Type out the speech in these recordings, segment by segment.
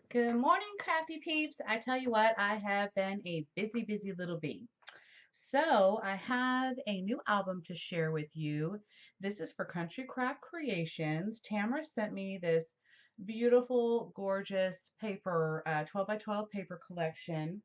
Good morning, crafty peeps. I tell you what, I have been a busy, busy little bee. So, I have a new album to share with you. This is for Country Craft Creations. Tamara sent me this beautiful, gorgeous paper, 12 by 12 paper collection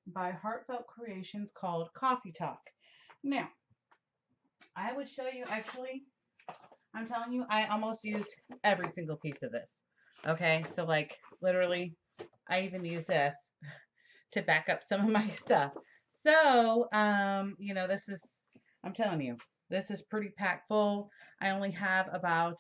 by Heartfelt Creations called Coffee Talk. Now, I would show you actually, I'm telling you, I almost used every single piece of this. Okay, so like literally, I even use this to back up some of my stuff. So, this is, I'm telling you, this is pretty packed full. I only have about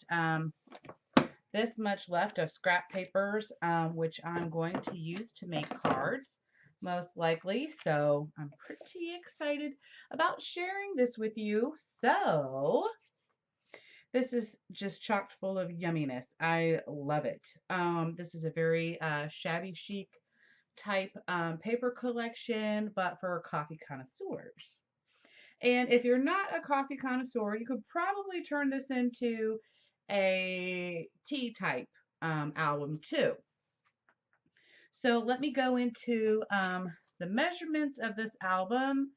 this much left of scrap papers, which I'm going to use to make cards, most likely. So, I'm pretty excited about sharing this with you. So, this is just chocked full of yumminess. I love it. This is a very shabby chic type paper collection, but for coffee connoisseurs. And if you're not a coffee connoisseur, you could probably turn this into a tea type album too. So let me go into the measurements of this album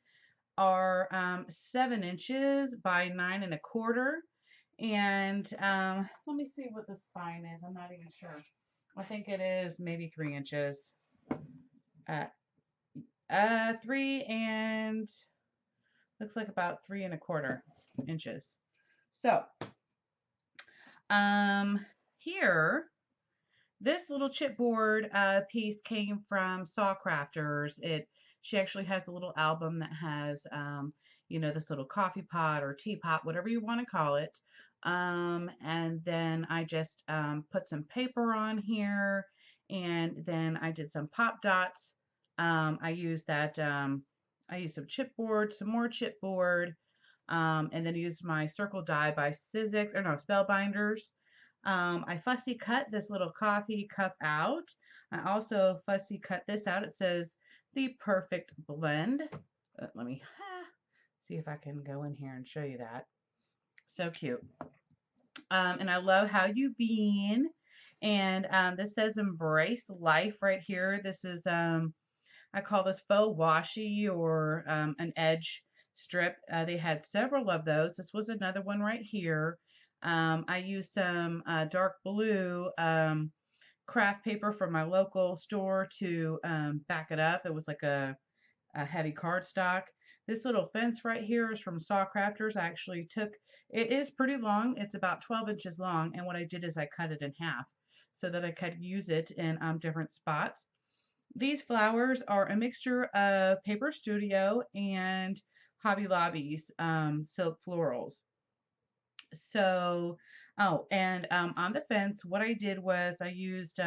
are 7 inches by 9 1/4. And let me see what the spine is. I'm not even sure. I think it is maybe 3 inches. Uh, 3 and looks like about 3 1/4 inches. So, um, here, this little chipboard piece came from Saw Crafters. She actually has a little album that has, this little coffee pot or teapot, whatever you want to call it. And then I just put some paper on here, and then I did some pop dots. I used that. I used some chipboard, some more chipboard, and then used my circle die by Sizzix, or no, Spellbinders. I fussy cut this little coffee cup out. I also fussy cut this out. It says the perfect blend. Let me see if I can go in here and show you that. So cute. And I love how you bean. And this says embrace life right here. This is I call this faux washi or an edge strip. They had several of those. This was another one right here. I used some dark blue craft paper from my local store to back it up. It was like a heavy cardstock. This little fence right here is from Saw Crafters. I actually took, it is pretty long. It's about 12 inches long. And what I did is I cut it in half so that I could use it in different spots. These flowers are a mixture of Paper Studio and Hobby Lobby's silk florals. So, oh, and on the fence, what I did was I used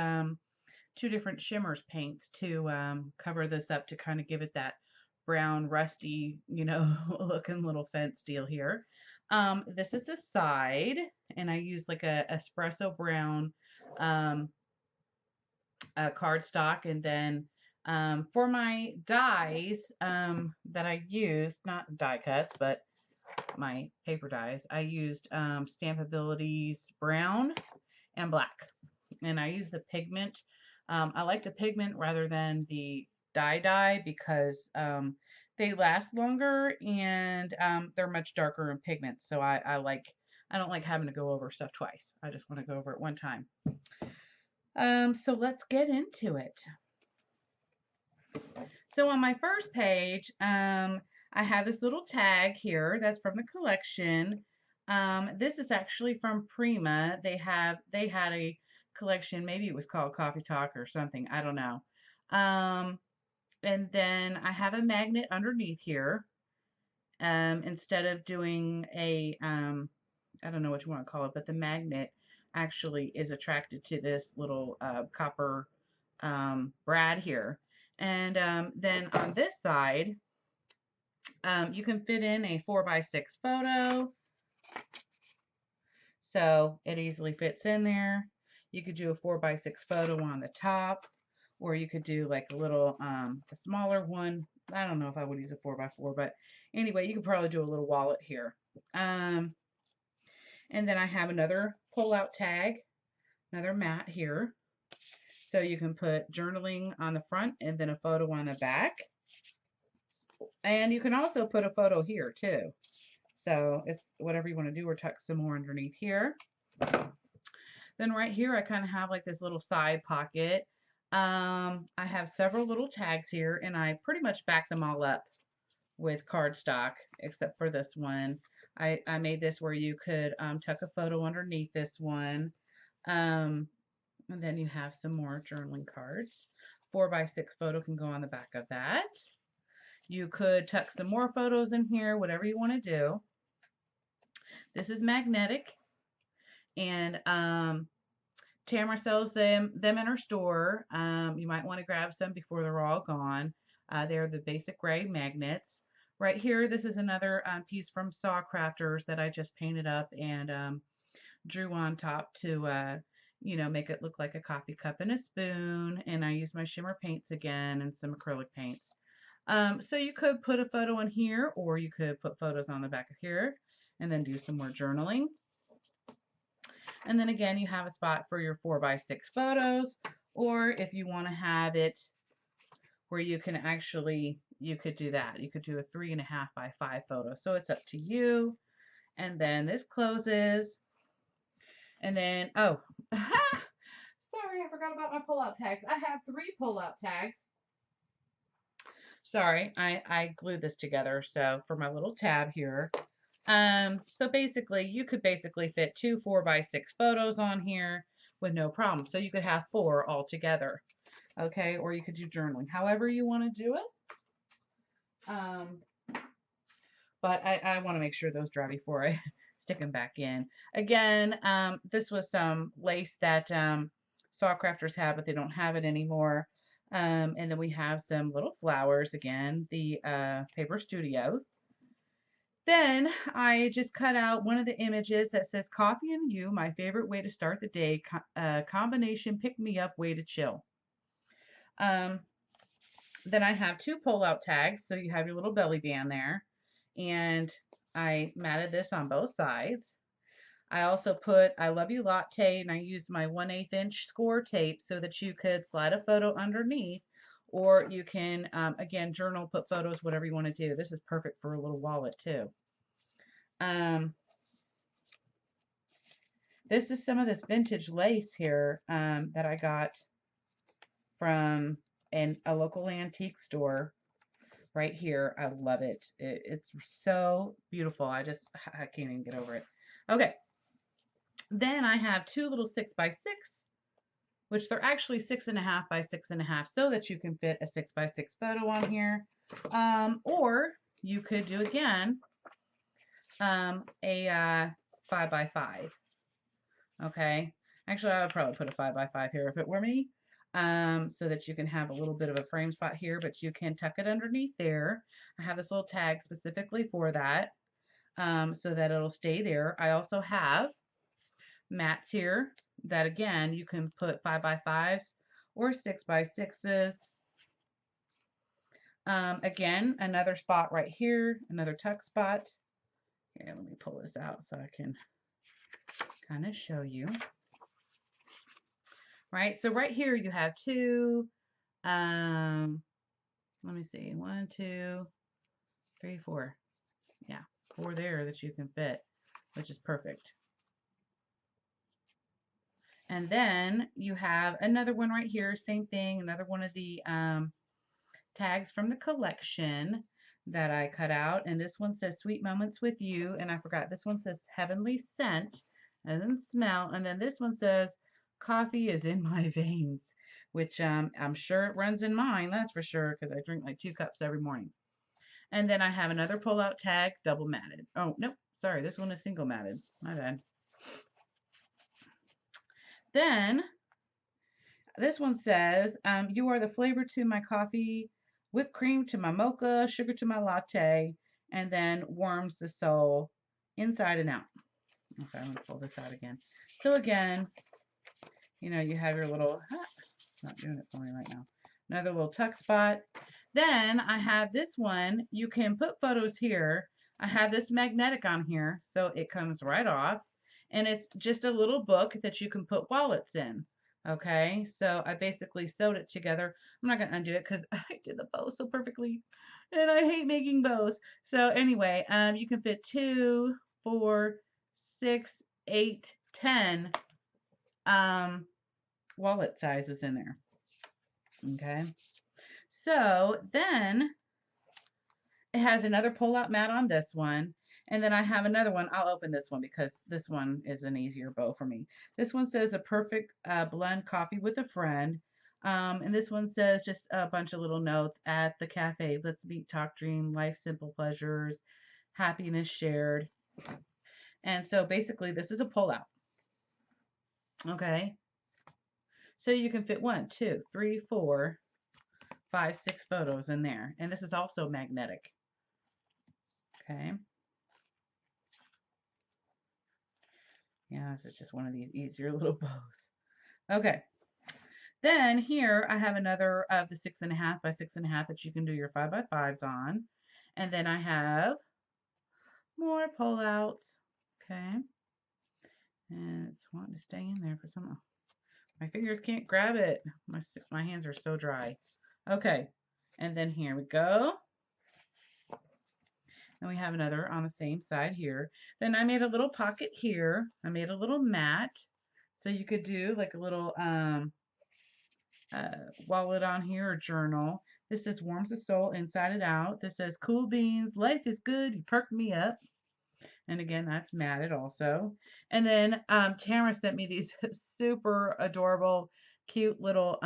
two different shimmers paints to cover this up to kind of give it that brown, rusty, looking little fence deal here. This is the side, and I used like a espresso brown um, cardstock, and then for my dies that I used, not die cuts, but my paper dies, I used Stampability's brown and black. And I use the pigment. I like the pigment rather than the dye because they last longer and they're much darker in pigment. So I don't like having to go over stuff twice. I just want to go over it one time. So let's get into it. So on my first page, I have this little tag here that's from the collection. This is actually from Prima. They had a collection, maybe it was called Coffee Talk or something, I don't know. And then I have a magnet underneath here. Instead of doing I don't know what you want to call it, but the magnet actually is attracted to this little copper brad here. And then on this side, you can fit in a 4x6 photo. So it easily fits in there. You could do a 4x6 photo on the top, or you could do like a little, a smaller one. I don't know if I would use a 4x4, but anyway, you could probably do a little wallet here. And then I have another pull-out tag, another mat here. So you can put journaling on the front and then a photo on the back. And you can also put a photo here too. So it's whatever you want to do, or tuck some more underneath here. Then right here, I kind of have like this little side pocket. I have several little tags here, and I pretty much back them all up with cardstock, except for this one. I made this where you could tuck a photo underneath this one. And then you have some more journaling cards. 4x6 photo can go on the back of that. You could tuck some more photos in here, whatever you want to do. This is magnetic, and Tamara sells them in her store. You might want to grab some before they're all gone. They're the basic gray magnets. Right here, this is another piece from Saw Crafters that I just painted up and drew on top to make it look like a coffee cup and a spoon. And I used my shimmer paints again and some acrylic paints. So you could put a photo in here, or you could put photos on the back of here and then do some more journaling. And then again, you have a spot for your 4x6 photos, or if you want to have it where you can actually, you could do that. You could do a 3.5x5 photo. So it's up to you. And then this closes. And then, oh, sorry, I forgot about my pull-out tags. I have 3 pull-out tags. Sorry, I glued this together. So for my little tab here. So basically, you could basically fit 2 4x6 photos on here with no problem. So you could have 4 all together. Okay, or you could do journaling, however you want to do it. But I want to make sure those dry before I stick them back in. Again, this was some lace that Saw Crafters have, but they don't have it anymore. And then we have some little flowers again, the Paper Studio. Then I just cut out one of the images that says "Coffee and You, my favorite way to start the day, combination pick-me-up way to chill." Then I have 2 pull-out tags, so you have your little belly band there. And I matted this on both sides. I also put "I love you" latte, and I used my 1/8 inch score tape so that you could slide a photo underneath, or you can, again, journal, put photos, whatever you want to do. This is perfect for a little wallet too. This is some of this vintage lace here that I got from a local antique store right here. I love it. It's so beautiful. I can't even get over it. Okay. Then I have 2 little 6x6, which they're actually 6.5 by 6.5, so that you can fit a 6x6 photo on here. Or you could do again a 5x5. Okay. Actually, I would probably put a 5x5 here if it were me, so that you can have a little bit of a frame spot here, but you can tuck it underneath there. I have this little tag specifically for that, so that it'll stay there. I also have mats here that, again, you can put 5x5s or 6x6s. Again, another spot right here, another tuck spot. Here, let me pull this out so I can kind of show you. Right, so right here you have 2, let me see, 1, 2, 3, 4. Yeah, 4 there that you can fit, which is perfect. And then you have another one right here, same thing, another one of the tags from the collection that I cut out. And this one says "Sweet Moments with You," and I forgot, this one says "Heavenly Scent," as in smell. And then this one says "Coffee is in my veins," which I'm sure it runs in mine, that's for sure, because I drink like 2 cups every morning. And then I have another pull-out tag, double matted. Oh, nope, sorry, this one is single matted. My bad. Then this one says, "You are the flavor to my coffee, whipped cream to my mocha, sugar to my latte, and then warms the soul inside and out." Okay, I'm going to pull this out again. So again, you have your little, it's not doing it for me right now, another little tuck spot. Then I have this one. You can put photos here. I have this magnetic on here, so it comes right off. And it's just a little book that you can put wallets in. Okay, so I basically sewed it together. I'm not gonna undo it because I did the bow so perfectly, and I hate making bows. So anyway, you can fit 2, 4, 6, 8, 10 um, wallet sizes in there. Okay, so then it has another pull-out mat on this one. And then I have another one. I'll open this one because this one is an easier bow for me. This one says a perfect blend coffee with a friend. And this one says just a bunch of little notes at the cafe. Let's meet, talk, dream, life, simple pleasures, happiness shared. And so basically this is a pull-out. Okay. So you can fit 1, 2, 3, 4, 5, 6 photos in there. And this is also magnetic. Okay. Yeah, this is just one of these easier little bows. Okay. Then here I have another of the 6.5 by 6.5 that you can do your 5 by 5s on. And then I have more pullouts. Okay. And it's wanting to stay in there for some. My fingers can't grab it. My hands are so dry. Okay. And then here we go. And we have another on the same side here. Then I made a little pocket here. I made a little mat. So you could do like a little wallet on here or journal. This says warms the soul inside and out. This says cool beans, life is good, you perk me up. And again, that's matted also. And then Tamara sent me these super adorable, cute little,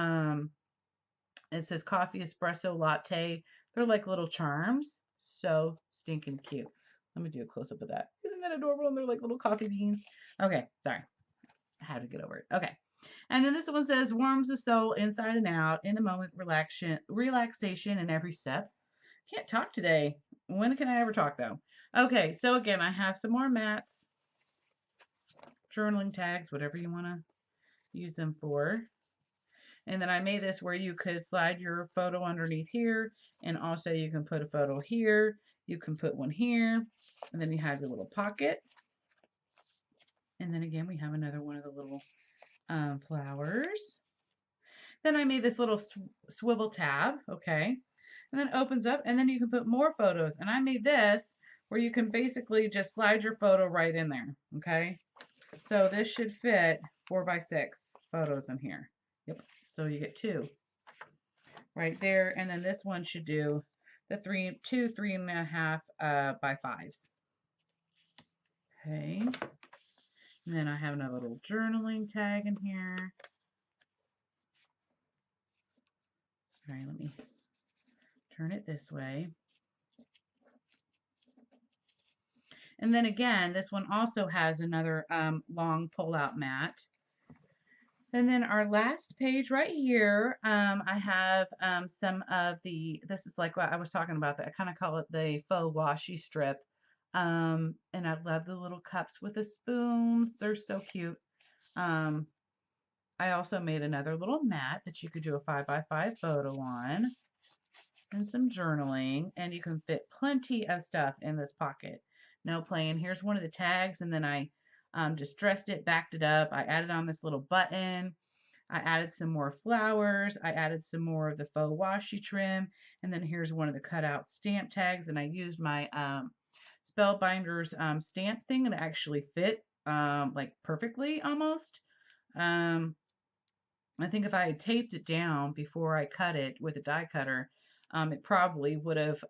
it says coffee espresso latte. They're like little charms. So stinking cute. Let me do a close up of that. Isn't that adorable? And they're like little coffee beans. Okay, sorry. I had to get over it. Okay. And then this one says warms the soul inside and out in the moment, relaxation in every step. Can't talk today. When can I ever talk though? Okay, so again, I have some more mats, journaling tags, whatever you want to use them for. And then I made this where you could slide your photo underneath here, and also you can put a photo here. You can put one here, and then you have your little pocket. And then again, we have another one of the little flowers. Then I made this little swivel tab, okay, and then it opens up, and then you can put more photos. And I made this where you can basically just slide your photo right in there, okay. So this should fit 4 by 6 photos in here. Yep. So you get 2 right there, and then this one should do the 2 3.5 by 5s. Okay. And then I have another little journaling tag in here. Sorry, let me turn it this way. And then again, this one also has another long pull-out mat. And then our last page right here, I have some of this is like what I was talking about, I kind of call it the faux washi strip. And I love the little cups with the spoons. They're so cute. I also made another little mat that you could do a 5 by 5 photo on. And some journaling, and you can fit plenty of stuff in this pocket. No playing. Here's one of the tags, and then I just dressed it, backed it up. I added on this little button. I added some more flowers. I added some more of the faux washi trim, and then here's one of the cutout stamp tags, and I used my Spellbinders stamp thing, and it actually fit like perfectly almost. I think if I had taped it down before I cut it with a die cutter, it probably would have,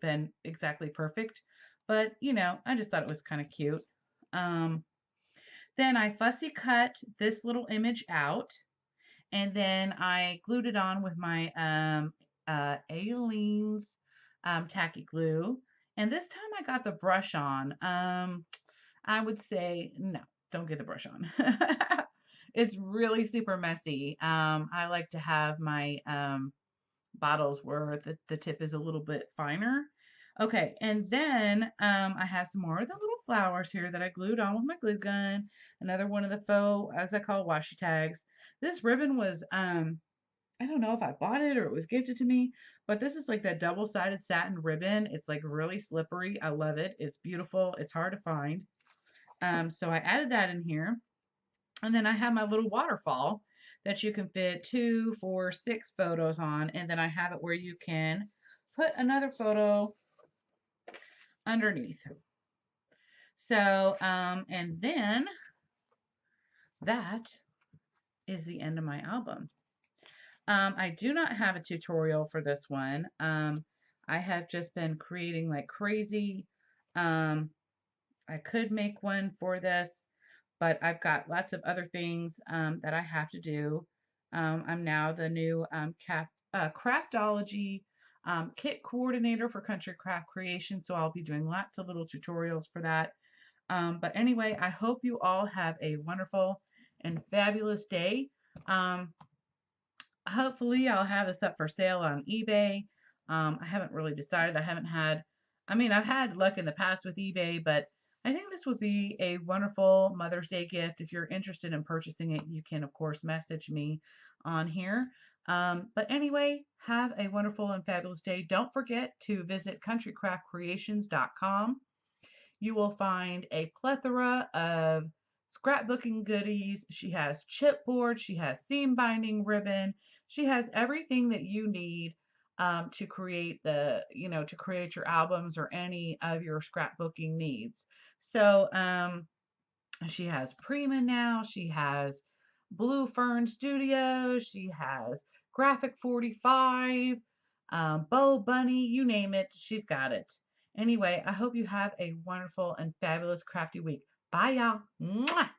been exactly perfect. But, I just thought it was kind of cute. Then I fussy cut this little image out, and then I glued it on with my Aleene's tacky glue. And this time I got the brush on. I would say, no, don't get the brush on. It's really super messy. I like to have my bottles where the tip is a little bit finer. Okay, and then I have some more of the little flowers here that I glued on with my glue gun. Another one of the faux, as I call, washi tags. This ribbon was, I don't know if I bought it or it was gifted to me, but this is like that double-sided satin ribbon. It's like really slippery. I love it. It's beautiful. It's hard to find. So I added that in here. And then I have my little waterfall that you can fit 2, 4, 6 photos on. And then I have it where you can put another photo underneath. So, and then that is the end of my album. I do not have a tutorial for this one. I have just been creating like crazy. Um, I could make one for this, but I've got lots of other things that I have to do. I'm now the new craftology kit coordinator for Country Craft Creation, so I'll be doing lots of little tutorials for that. But anyway, I hope you all have a wonderful and fabulous day. Um, Hopefully I'll have this up for sale on eBay. I haven't really decided. I mean, I've had luck in the past with eBay, but I think this would be a wonderful Mother's Day gift. If you're interested in purchasing it, you can, of course, message me on here. But anyway, have a wonderful and fabulous day. Don't forget to visit countrycraftcreations.com. You will find a plethora of scrapbooking goodies. She has chipboard, she has seam binding ribbon, she has everything that you need to create to create your albums or any of your scrapbooking needs. So she has Prima now, she has Blue Fern Studios, she has Graphic 45, Bo Bunny, you name it, she's got it. Anyway, I hope you have a wonderful and fabulous crafty week. Bye, y'all. Mwah!